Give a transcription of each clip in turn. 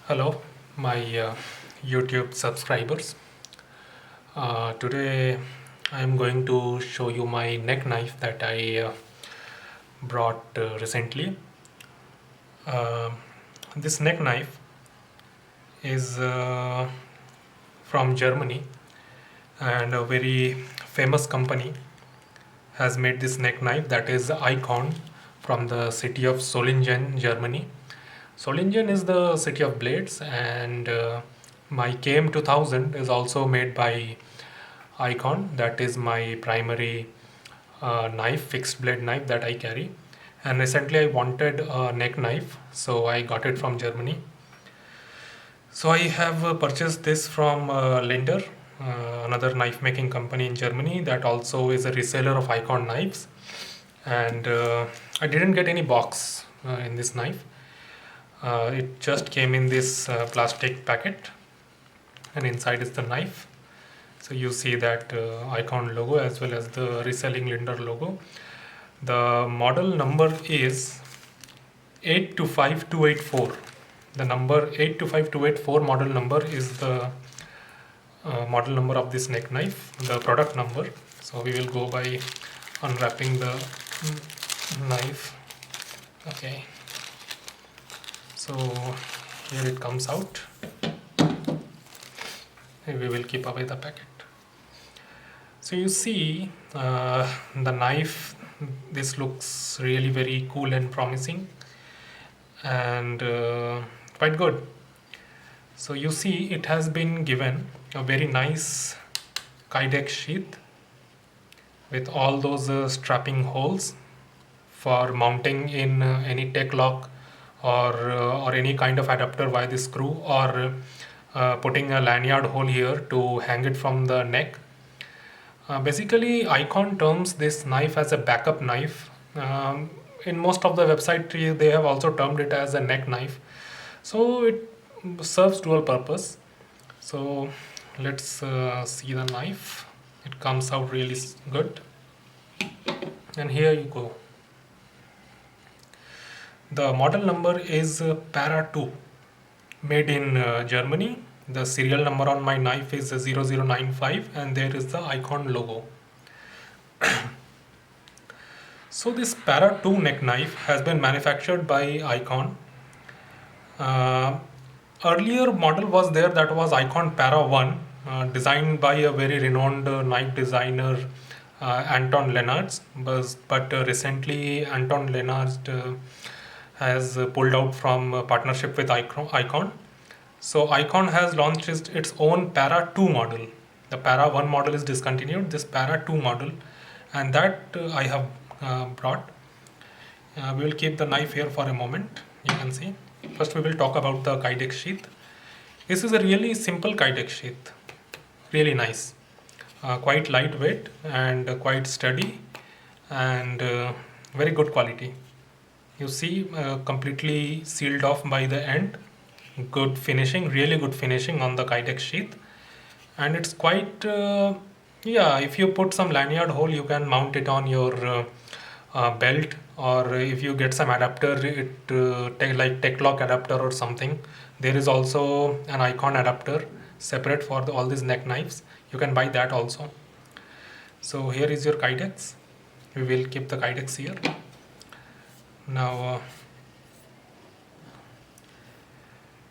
Hello, my YouTube subscribers. Today I am going to show you my neck knife that I brought recently. Uh, this neck knife is from Germany, and a very famous company has made this neck knife, that is Icon, from the city of Solingen, Germany. Solingen is the city of blades, and my KM 2000 is also made by Icon. That is my primary knife, fixed blade knife that I carry. And recently I wanted a neck knife, so I got it from Germany. So I have purchased this from Linder, another knife making company in Germany that also is a reseller of Icon knives. And I didn't get any box in this knife. It just came in this plastic packet, and inside is the knife. So you see that Icon logo as well as the reselling Linder logo. The model number is 825284. The number 825284 model number is the model number of this neck knife, the product number. So we will go by unwrapping the knife. Okay. So here it comes out. We will keep away the packet. So you see the knife, this looks really very cool and promising and quite good. So you see it has been given a very nice Kydex sheath with all those strapping holes for mounting in any tech lock or any kind of adapter via the screw, or putting a lanyard hole here to hang it from the neck. Basically, Icon terms this knife as a backup knife. In most of the website, they have also termed it as a neck knife. So it serves dual purpose. So let's see the knife. It comes out really good. And here you go. The model number is Para 2, made in Germany. The serial number on my knife is 0095, and there is the Icon logo. So this Para 2 neck knife has been manufactured by Icon. Uh, Earlier model was there, that was Icon Para 1, designed by a very renowned knife designer, Anton Lennartz. But recently Anton Lennartz has pulled out from partnership with Icon. So Icon has launched its own Para 2 model. The Para 1 model is discontinued, this Para 2 model, and that I have brought. We will keep the knife here for a moment. You can see. First we will talk about the Kydex sheath. This is a really simple Kydex sheath. Really nice. Quite lightweight and quite sturdy, and very good quality. You see, completely sealed off by the end. Good finishing, really good finishing on the Kydex sheath. And it's quite, yeah, if you put some lanyard hole, you can mount it on your belt, or if you get some adapter, like tech lock adapter or something. There is also an Icon adapter separate for all these neck knives. You can buy that also. So here is your Kydex. We will keep the Kydex here. Now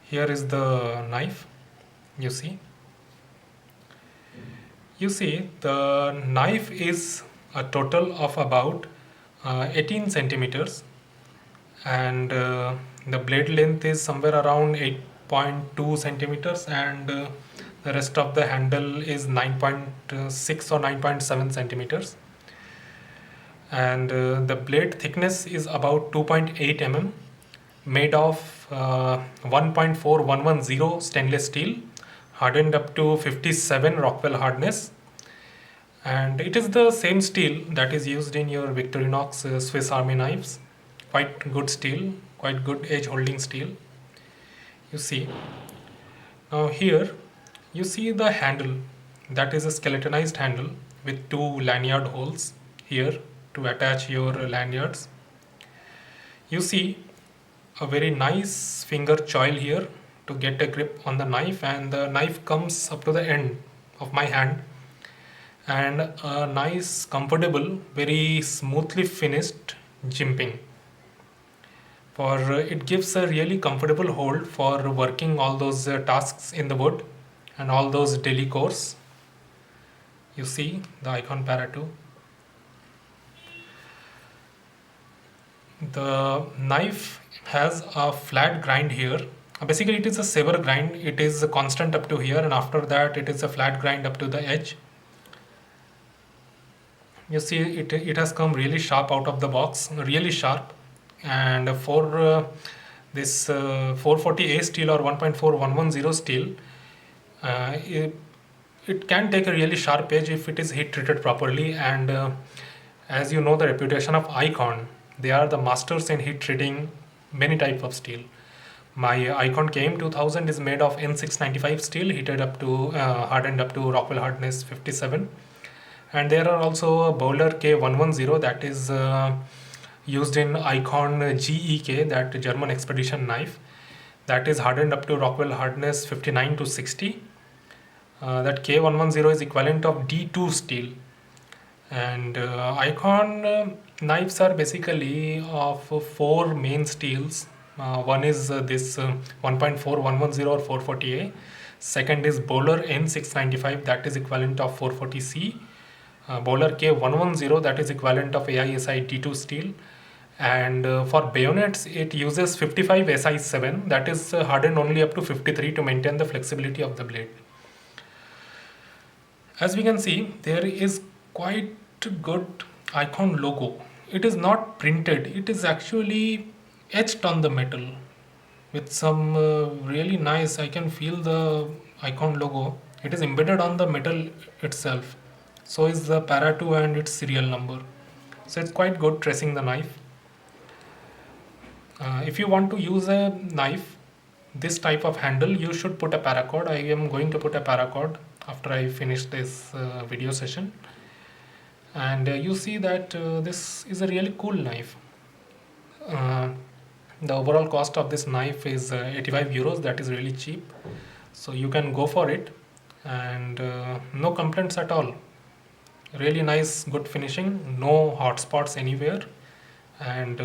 here is the knife. You see the knife is a total of about 18 centimeters, and the blade length is somewhere around 8.2 centimeters, and the rest of the handle is 9.6 or 9.7 centimeters, and the blade thickness is about 2.8 mm, made of 1.4110 stainless steel, hardened up to 57 Rockwell hardness, and it is the same steel that is used in your Victorinox Swiss Army knives. Quite good steel, quite good edge holding steel. You see, now here you see the handle, that is a skeletonized handle with two lanyard holes here to attach your lanyards. You see a very nice finger choil here to get a grip on the knife, and the knife comes up to the end of my hand, and a nice, comfortable, very smoothly finished jimping. For it gives a really comfortable hold for working all those tasks in the wood and all those daily chores. You see the Icon Para 2. The knife has a flat grind here. Basically, it is a saber grind. It is constant up to here, and after that, it is a flat grind up to the edge. You see, it has come really sharp out of the box, really sharp. And for this 440A steel or 1.4110 steel, it can take a really sharp edge if it is heat treated properly. And as you know, the reputation of Icon, they are the masters in heat treating many type of steel. My Icon KM2000 is made of N695 steel, heated up to hardened up to Rockwell hardness 57. And there are also Bowler K110 that is used in Icon GEK, that German expedition knife, that is hardened up to Rockwell hardness 59 to 60. That K110 is equivalent of D2 steel. And Icon knives are basically of four main steels. One is this 1.4110 or 440A. Second is Bowler N695, that is equivalent of 440C. Bowler K110, that is equivalent of AISI D2 steel. And for bayonets, it uses 55 Si7, that is hardened only up to 53 to maintain the flexibility of the blade. As we can see, there is quite good Icon logo. It is not printed, it is actually etched on the metal with some really nice, I can feel the Icon logo. It is embedded on the metal itself. So is the Para 2 and its serial number. So it's quite good tracing the knife. If you want to use a knife, this type of handle, you should put a paracord. I am going to put a paracord after I finish this video session. And you see that this is a really cool knife. The overall cost of this knife is 85 euros. That is really cheap. So you can go for it, and no complaints at all. Really nice, good finishing, no hot spots anywhere. And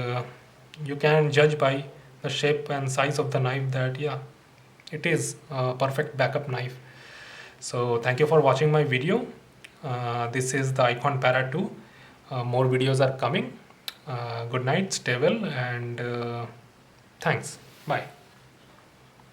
you can judge by the shape and size of the knife that, yeah, it is a perfect backup knife. So thank you for watching my video. This is the Icon Para 2. More videos are coming. Good night, stay well, and thanks. Bye.